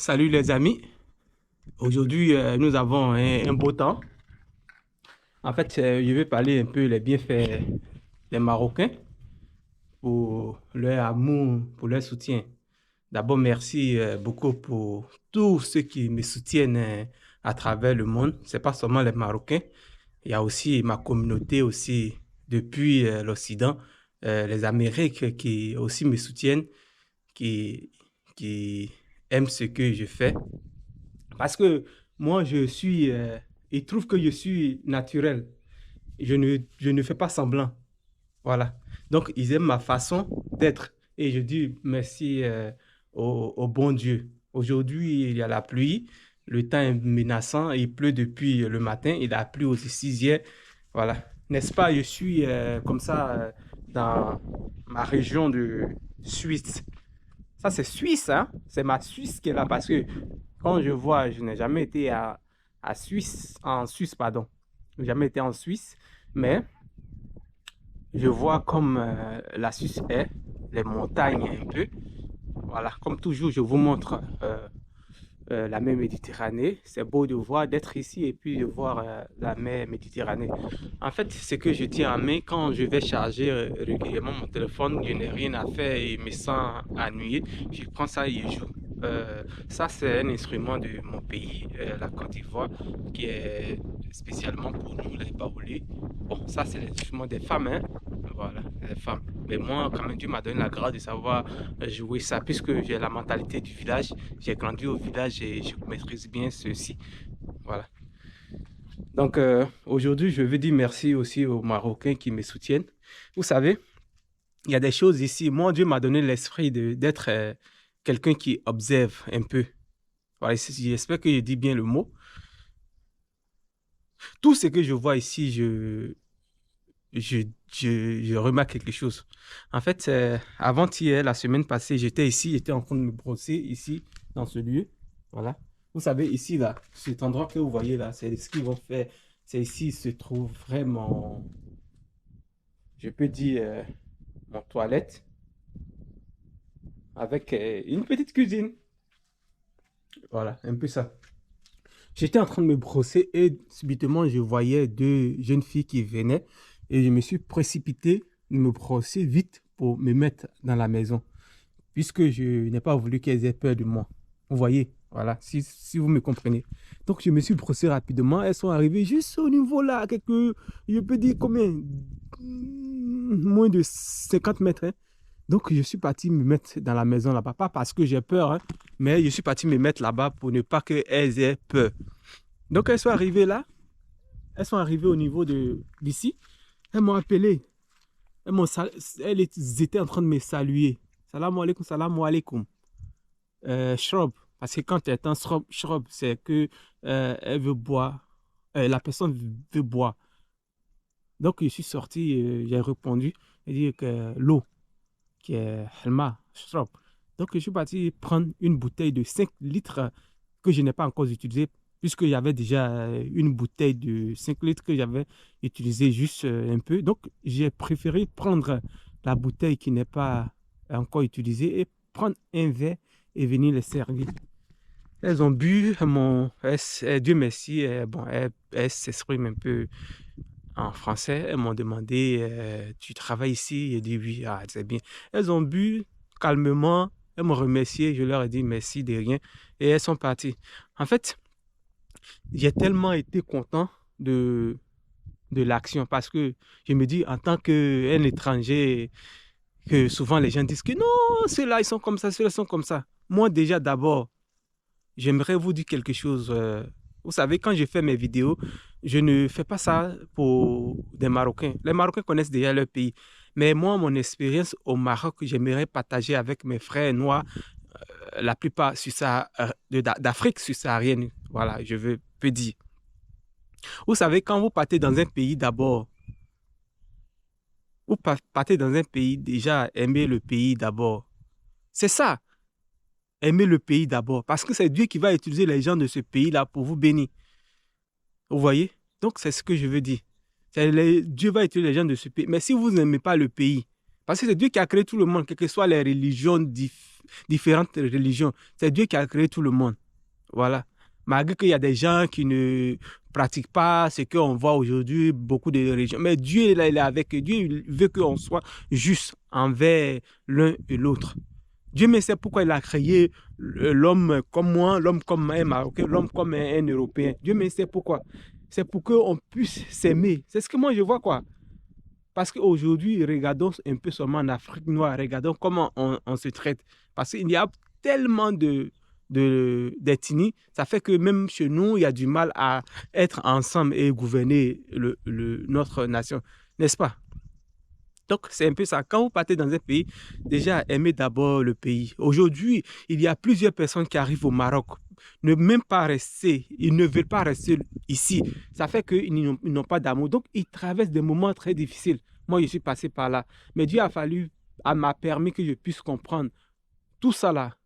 Salut les amis. Aujourd'hui, nous avons un beau temps. En fait, je vais parler un peu les bienfaits des Marocains pour leur amour, pour leur soutien. D'abord, merci beaucoup pour tous ceux qui me soutiennent à travers le monde. C'est pas seulement les Marocains. Il y a aussi ma communauté aussi depuis l'Occident, les Amériques qui aussi me soutiennent, qui, qui aiment ce que je fais. Parce que moi, ils trouvent que je suis naturel. Je ne fais pas semblant. Voilà. Donc, ils aiment ma façon d'être. Et je dis merci au bon Dieu. Aujourd'hui, il y a la pluie. Le temps est menaçant. Il pleut depuis le matin. Il a plu aussi 6 heures. Voilà. N'est-ce pas? Je suis comme ça dans ma région de Suisse. Ça, c'est Suisse, hein? C'est ma Suisse qui est là parce que quand je vois, je n'ai jamais été en Suisse, pardon. Je n'ai jamais été en Suisse, mais je vois comme la Suisse est, les montagnes un peu. Voilà, comme toujours, je vous montre la mer Méditerranée. C'est beau de voir, d'être ici et puis de voir la mer Méditerranée. En fait, ce que je tiens en main quand je vais charger régulièrement mon téléphone, je n'ai rien à faire et me sens ennuyé. Je prends ça et je joue. Ça, c'est un instrument de mon pays, la Côte d'Ivoire, qui est spécialement pour nous, les Baoulés. Bon, ça, c'est l'instrument des femmes, hein. Voilà, les femmes. Mais moi, quand même, Dieu m'a donné la grâce de savoir jouer ça, puisque j'ai la mentalité du village. J'ai grandi au village et je maîtrise bien ceci. Voilà. Donc, aujourd'hui, je veux dire merci aussi aux Marocains qui me soutiennent. Vous savez, il y a des choses ici. Moi, Dieu m'a donné l'esprit d'être quelqu'un qui observe un peu. Voilà, j'espère que je dis bien le mot. Tout ce que je vois ici, je, je remarque quelque chose. En fait, avant-hier, la semaine passée, j'étais ici, j'étais en train de me brosser ici, dans ce lieu. Voilà. Vous savez, ici, là, cet endroit que vous voyez là, c'est ce qu'ils vont faire. C'est ici se trouve vraiment, je peux dire, mon toilette avec une petite cuisine. Voilà, un peu ça. J'étais en train de me brosser et subitement, je voyais deux jeunes filles qui venaient et je me suis précipité de me brosser vite pour me mettre dans la maison puisque je n'ai pas voulu qu'elles aient peur de moi. Vous voyez, voilà, si vous me comprenez. Donc, je me suis brossé rapidement. Elles sont arrivées juste au niveau là, je peux dire combien? Moins de 50 mètres, hein. Donc, je suis parti me mettre dans la maison là-bas. Pas parce que j'ai peur, hein, mais je suis parti me mettre là-bas pour ne pas qu'elles aient peur. Donc, elles sont arrivées là. Elles sont arrivées au niveau d'ici. Elles m'ont appelé. Elles étaient en train de me saluer. Salam alaikum, salam alaikum. Shrob. Parce que quand tu es en shrob, c'est que elle veut boire. La personne veut boire. Donc, je suis sorti, j'ai répondu. Elle dit que l'eau, qui est Helma, shrob. Donc, je suis parti prendre une bouteille de 5 litres que je n'ai pas encore utilisée, puisqu'il y avait déjà une bouteille de 5 litres que j'avais utilisée juste un peu. Donc, j'ai préféré prendre la bouteille qui n'est pas encore utilisée et prendre un verre et venir les servir. Elles ont bu, Dieu merci, bon, elles s'expriment un peu en français. Elles m'ont demandé, tu travailles ici? J'ai dit oui, ah, c'est bien. Elles ont bu calmement, elles m'ont remercié, je leur ai dit merci de rien et elles sont parties. En fait, j'ai tellement été content de l'action parce que je me dis en tant qu'un étranger, que souvent les gens disent que non, ceux-là ils sont comme ça, ceux-là sont comme ça. Moi déjà d'abord, j'aimerais vous dire quelque chose. Vous savez, quand je fais mes vidéos, je ne fais pas ça pour des Marocains. Les Marocains connaissent déjà leur pays. Mais moi, mon expérience au Maroc, j'aimerais partager avec mes frères noirs, la plupart d'Afrique subsaharienne. Voilà, peux dire. Vous savez, quand vous partez dans un pays d'abord, vous partez dans un pays, déjà, aimer le pays d'abord. C'est ça, aimer le pays d'abord. Parce que c'est Dieu qui va utiliser les gens de ce pays-là pour vous bénir. Vous voyez? Donc, c'est ce que je veux dire. Dieu va utiliser les gens de ce pays. Mais si vous n'aimez pas le pays, Parce que c'est Dieu qui a créé tout le monde, quelles que soient les religions, différentes religions. C'est Dieu qui a créé tout le monde. Voilà. Malgré qu'il y a des gens qui ne pratiquent pas ce qu'on voit aujourd'hui, beaucoup de religions. Mais Dieu, là, il est avec eux. Dieu il veut qu'on soit juste envers l'un et l'autre. Dieu mais sait pourquoi il a créé l'homme comme moi, l'homme comme un Marocain, l'homme comme un Européen. Dieu mais sait pourquoi. C'est pour qu'on puisse s'aimer. C'est ce que moi je vois, quoi. Parce qu'aujourd'hui, regardons un peu seulement en Afrique noire, regardons comment on se traite. Parce qu'il y a tellement d'ethnies, ça fait que même chez nous, il y a du mal à être ensemble et gouverner notre nation, n'est-ce pas? Donc, c'est un peu ça. Quand vous partez dans un pays, déjà, aimez d'abord le pays. Aujourd'hui, il y a plusieurs personnes qui arrivent au Maroc, ne même pas rester, ils ne veulent pas rester ici. Ça fait qu'ils n'ont pas d'amour. Donc, ils traversent des moments très difficiles. Moi, je suis passé par là. Mais Dieu m'a permis que je puisse comprendre tout ça là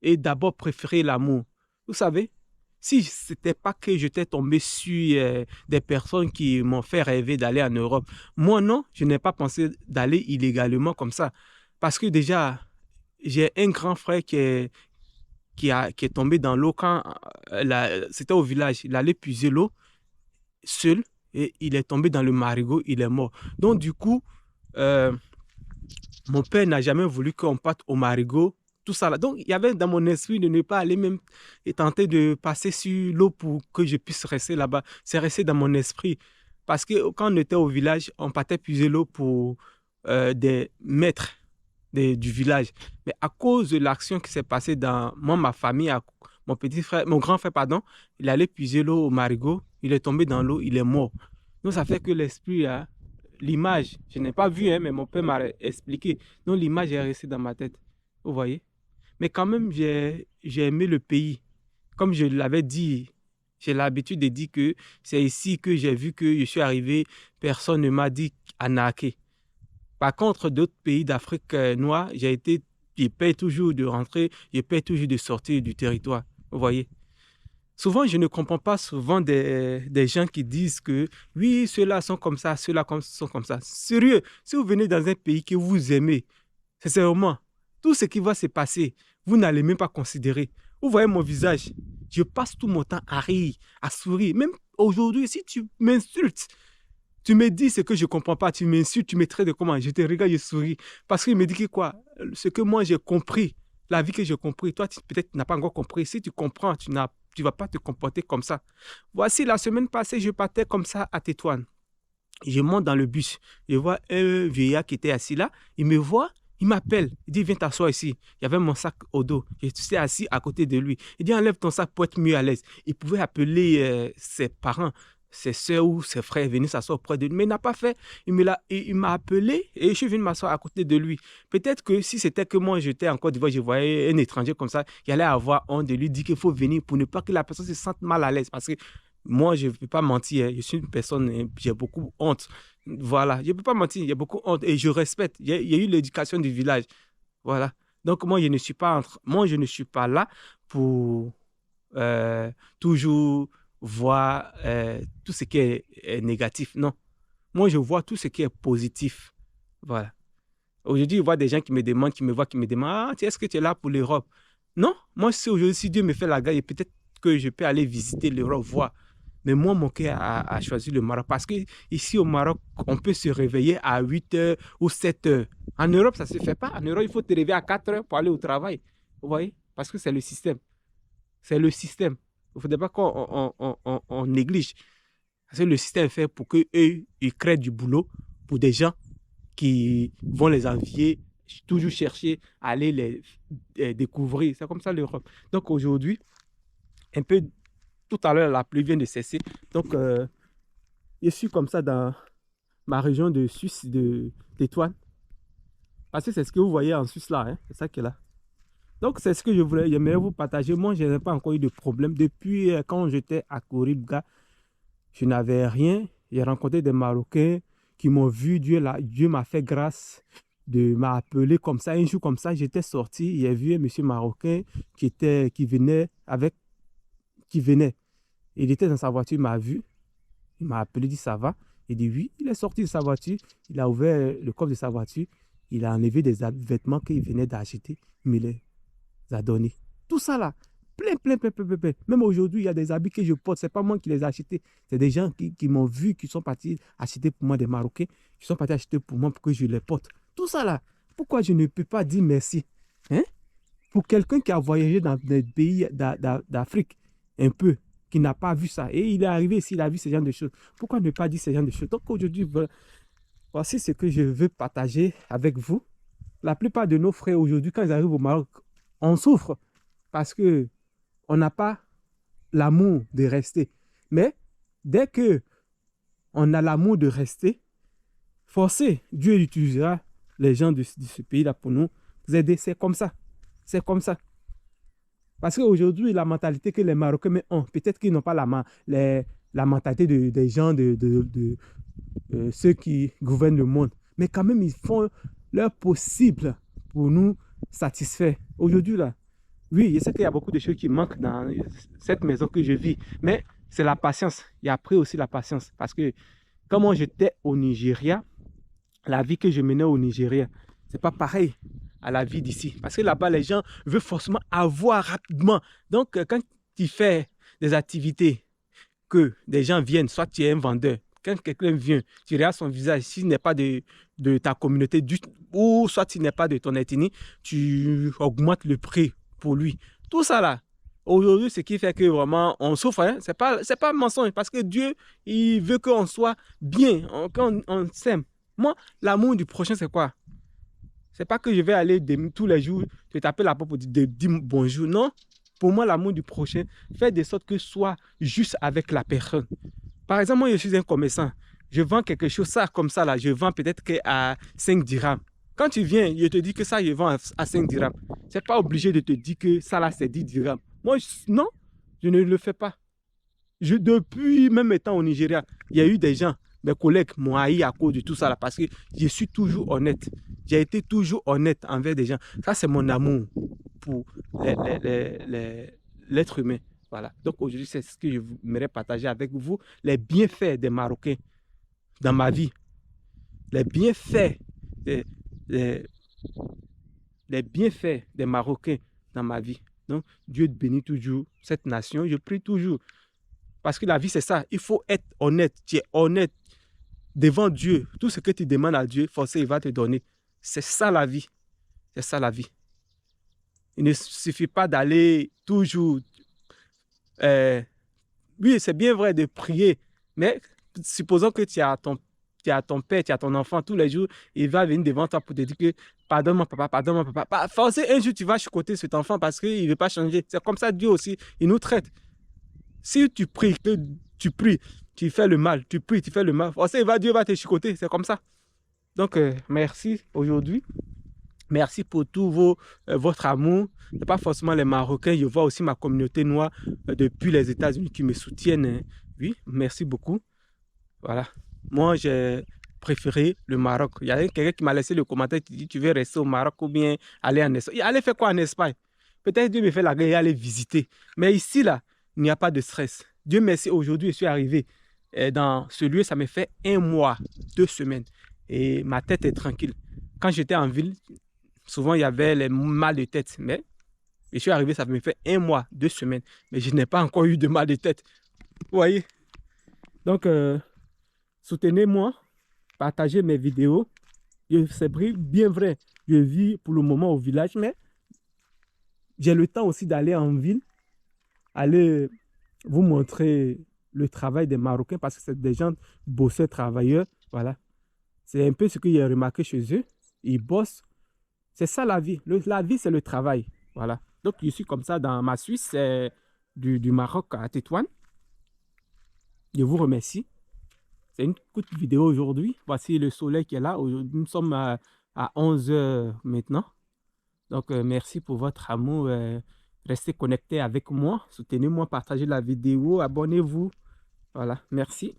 et d'abord préférer l'amour. Vous savez, si ce n'était pas que j'étais tombé sur des personnes qui m'ont fait rêver d'aller en Europe, moi non, je n'ai pas pensé d'aller illégalement comme ça. Parce que déjà, j'ai un grand frère qui est tombé dans l'eau quand c'était au village. Il allait puiser l'eau seul et il est tombé dans le marigot, il est mort. Donc du coup, euh, mon père n'a jamais voulu qu'on parte au marigot, tout ça là. Donc, il y avait dans mon esprit de ne pas aller même et tenter de passer sur l'eau pour que je puisse rester là-bas. C'est resté dans mon esprit. Parce que quand on était au village, on partait puiser l'eau pour des maîtres du village. Mais à cause de l'action qui s'est passée dans moi, ma famille, mon petit frère, mon grand frère, pardon, il allait puiser l'eau au marigot, il est tombé dans l'eau, il est mort. Donc, ça fait que l'esprit a l'image, je n'ai pas vu, hein, mais mon père m'a expliqué. Donc l'image est restée dans ma tête. Vous voyez? Mais quand même, j'ai aimé le pays. Comme je l'avais dit, j'ai l'habitude de dire que c'est ici que j'ai vu que je suis arrivé, personne ne m'a dit Anaké. Par contre, d'autres pays d'Afrique noire, je paye toujours de rentrer, je paye toujours de sortir du territoire. Vous voyez? Souvent, je ne comprends pas souvent des gens qui disent que oui, ceux-là sont comme ça, ceux-là sont comme ça. Sérieux, si vous venez dans un pays que vous aimez, sincèrement, tout ce qui va se passer, vous n'allez même pas considérer. Vous voyez mon visage, je passe tout mon temps à rire, à sourire. Même aujourd'hui, si tu m'insultes, tu me dis ce que je ne comprends pas, tu m'insultes, tu me traites de comment, je te regarde, je souris. Parce qu'il me dit que quoi, ce que moi j'ai compris, la vie que j'ai compris, toi peut-être tu n'as pas encore compris. Si tu comprends, tu ne vas pas te comporter comme ça. Voici, la semaine passée, je partais comme ça à Tétouan. Je monte dans le bus. Je vois un vieillard qui était assis là. Il me voit, il m'appelle. Il dit, viens t'asseoir ici. Il y avait mon sac au dos. Je suis assis à côté de lui. Il dit, enlève ton sac pour être mieux à l'aise. Il pouvait appeler ses parents, ses soeurs ou ses frères venir s'asseoir auprès de lui. Mais il n'a pas fait. Il m'a appelé et je suis venu m'asseoir à côté de lui. Peut-être que si c'était que moi, j'étais en Côte d'Ivoire, je voyais un étranger comme ça, il allait avoir honte de lui dire qu'il faut venir pour ne pas que la personne se sente mal à l'aise. Parce que moi, je ne peux pas mentir. Je suis une personne, j'ai beaucoup honte. Voilà, je ne peux pas mentir, j'ai beaucoup honte et je respecte. Il y a eu l'éducation du village. Voilà. Donc, moi, je ne suis pas là pour toujours voir tout ce qui est négatif. Non. Moi, je vois tout ce qui est positif. Voilà. Aujourd'hui, je vois des gens qui me demandent, qui me voient, qui me demandent, ah, est-ce que tu es là pour l'Europe? Non. Moi, si aujourd'hui, si Dieu me fait la grâce, peut-être que je peux aller visiter l'Europe, voir. Mais moi, mon cœur a choisi le Maroc. Parce qu'ici au Maroc, on peut se réveiller à 8 heures ou 7 heures. En Europe, ça ne se fait pas. En Europe, il faut te réveiller à 4 heures pour aller au travail. Vous voyez? Parce que c'est le système. C'est le système. Il ne faudrait pas qu'on néglige. Parce que le système est fait pour qu'eux, ils créent du boulot pour des gens qui vont les envier, toujours chercher à aller les découvrir. C'est comme ça l'Europe. Donc aujourd'hui, un peu tout à l'heure, la pluie vient de cesser. Donc, je suis comme ça dans ma région de Suisse, de Tétouan. Parce que c'est ce que vous voyez en Suisse là. Hein? C'est ça qui est là. Donc, c'est ce que j'aimerais vous partager. Moi, je n'ai pas encore eu de problème. Depuis quand j'étais à Koribga, je n'avais rien. J'ai rencontré des Marocains qui m'ont vu. Dieu m'a fait grâce de m'appeler comme ça. Un jour comme ça, j'étais sorti. J'ai vu un monsieur marocain qui venait. Il était dans sa voiture, il m'a vu. Il m'a appelé, il dit ça va. Il dit oui, il est sorti de sa voiture, il a ouvert le coffre de sa voiture, il a enlevé des vêtements qu'il venait d'acheter, mais il les a donnés. Tout ça là, plein, plein, plein, plein, plein, plein. Même aujourd'hui, il y a des habits que je porte, ce n'est pas moi qui les ai achetés, c'est des gens qui m'ont vu, qui sont partis acheter pour moi, des Marocains, qui sont partis acheter pour moi pour que je les porte. Tout ça là, pourquoi je ne peux pas dire merci? Hein? Pour quelqu'un qui a voyagé dans des pays d'Afrique, un peu, qui n'a pas vu ça, et il est arrivé ici, il a vu ce genre de choses. Pourquoi ne pas dire ce genre de choses? Donc aujourd'hui, voici ce que je veux partager avec vous. La plupart de nos frères aujourd'hui, quand ils arrivent au Maroc, on souffre parce que on n'a pas l'amour de rester. Mais dès que on a l'amour de rester, forcé, Dieu utilisera les gens de ce pays-là pour nous aider. C'est comme ça. C'est comme ça. Parce qu'aujourd'hui, la mentalité que les Marocains ont, peut-être qu'ils n'ont pas la mentalité des gens, ceux qui gouvernent le monde. Mais quand même, ils font leur possible pour nous satisfaire. Aujourd'hui, là, oui, je sais qu'il y a beaucoup de choses qui manquent dans cette maison que je vis. Mais c'est la patience. Il y a après aussi la patience. Parce que quand moi j'étais au Nigeria, la vie que je menais au Nigeria, c'est pas pareil à la vie d'ici. Parce que là-bas, les gens veulent forcément avoir rapidement. Donc, quand tu fais des activités, que des gens viennent, soit tu es un vendeur, quand quelqu'un vient, tu regardes son visage, s'il n'est pas de ta communauté, ou soit s'il n'est pas de ton ethnie, tu augmentes le prix pour lui. Tout ça là, aujourd'hui, ce qui fait que vraiment on souffre, hein, c'est pas un mensonge, parce que Dieu, il veut qu'on soit bien, qu'on s'aime. Moi, l'amour du prochain, c'est quoi? C'est pas que je vais aller tous les jours te taper la porte pour dire bonjour. Non, pour moi, l'amour du prochain, fait de sorte que soit juste avec la personne. Par exemple, moi, je suis un commerçant. Je vends quelque chose, ça comme ça, là, je vends peut-être à 5 dirhams. Quand tu viens, je te dis que ça, je vends à 5 dirhams. Ce n'est pas obligé de te dire que ça, là, c'est 10 dirhams. Moi, non, je ne le fais pas. Depuis même étant au Nigeria, il y a eu des gens, mes collègues m'ont haï à cause de tout ça là, parce que je suis toujours honnête. J'ai été toujours honnête envers des gens. Ça, c'est mon amour pour l'être humain. Voilà. Donc aujourd'hui, c'est ce que je voudrais partager avec vous. Les bienfaits des Marocains dans ma vie. Les bienfaits les bienfaits des Marocains dans ma vie. Donc, Dieu bénit toujours cette nation. Je prie toujours. Parce que la vie, c'est ça. Il faut être honnête. Tu es honnête devant Dieu. Tout ce que tu demandes à Dieu, forcément, il va te donner. C'est ça la vie. C'est ça la vie. Il ne suffit pas d'aller toujours... oui, c'est bien vrai de prier. Mais supposons que tu as ton père, tu as ton enfant tous les jours. Il va venir devant toi pour te dire que pardonne-moi, papa, pardonne-moi, papa. Forcément, un jour, tu vas chicoter cet enfant parce qu'il ne veut pas changer. C'est comme ça, Dieu aussi, il nous traite. Si tu pries, tu fais le mal, tu pries, tu fais le mal, Dieu va te chicoter, c'est comme ça. Donc, merci aujourd'hui. Merci pour tout votre amour. Ce n'est pas forcément les Marocains, je vois aussi ma communauté noire depuis les États-Unis qui me soutiennent. Hein. Oui, merci beaucoup. Voilà. Moi, j'ai préféré le Maroc. Il y a quelqu'un qui m'a laissé le commentaire qui dit tu veux rester au Maroc ou bien aller en Espagne. Aller faire quoi en Espagne? Peut-être Dieu me fait la guerre et aller visiter. Mais ici, là, il n'y a pas de stress. Dieu merci, aujourd'hui, je suis arrivé dans ce lieu, ça me fait 1 mois, 2 semaines. Et ma tête est tranquille. Quand j'étais en ville, souvent, il y avait les mal de tête. Mais je suis arrivé, ça me fait 1 mois, 2 semaines. Mais je n'ai pas encore eu de mal de tête. Vous voyez? Donc, soutenez-moi, partagez mes vidéos. C'est bien vrai, je vis pour le moment au village, mais j'ai le temps aussi d'aller en ville, aller vous montrer le travail des Marocains parce que c'est des gens bosseurs, travailleurs. Voilà. C'est un peu ce que j'ai remarqué chez eux. Ils bossent. C'est ça la vie. La vie, c'est le travail. Voilà. Donc, je suis comme ça dans ma Suisse, du Maroc à Tétouan. Je vous remercie. C'est une courte vidéo aujourd'hui. Voici le soleil qui est là. Nous sommes à 11 h maintenant. Donc, merci pour votre amour. Restez connectés avec moi. Soutenez-moi, partagez la vidéo, abonnez-vous. Voilà, merci.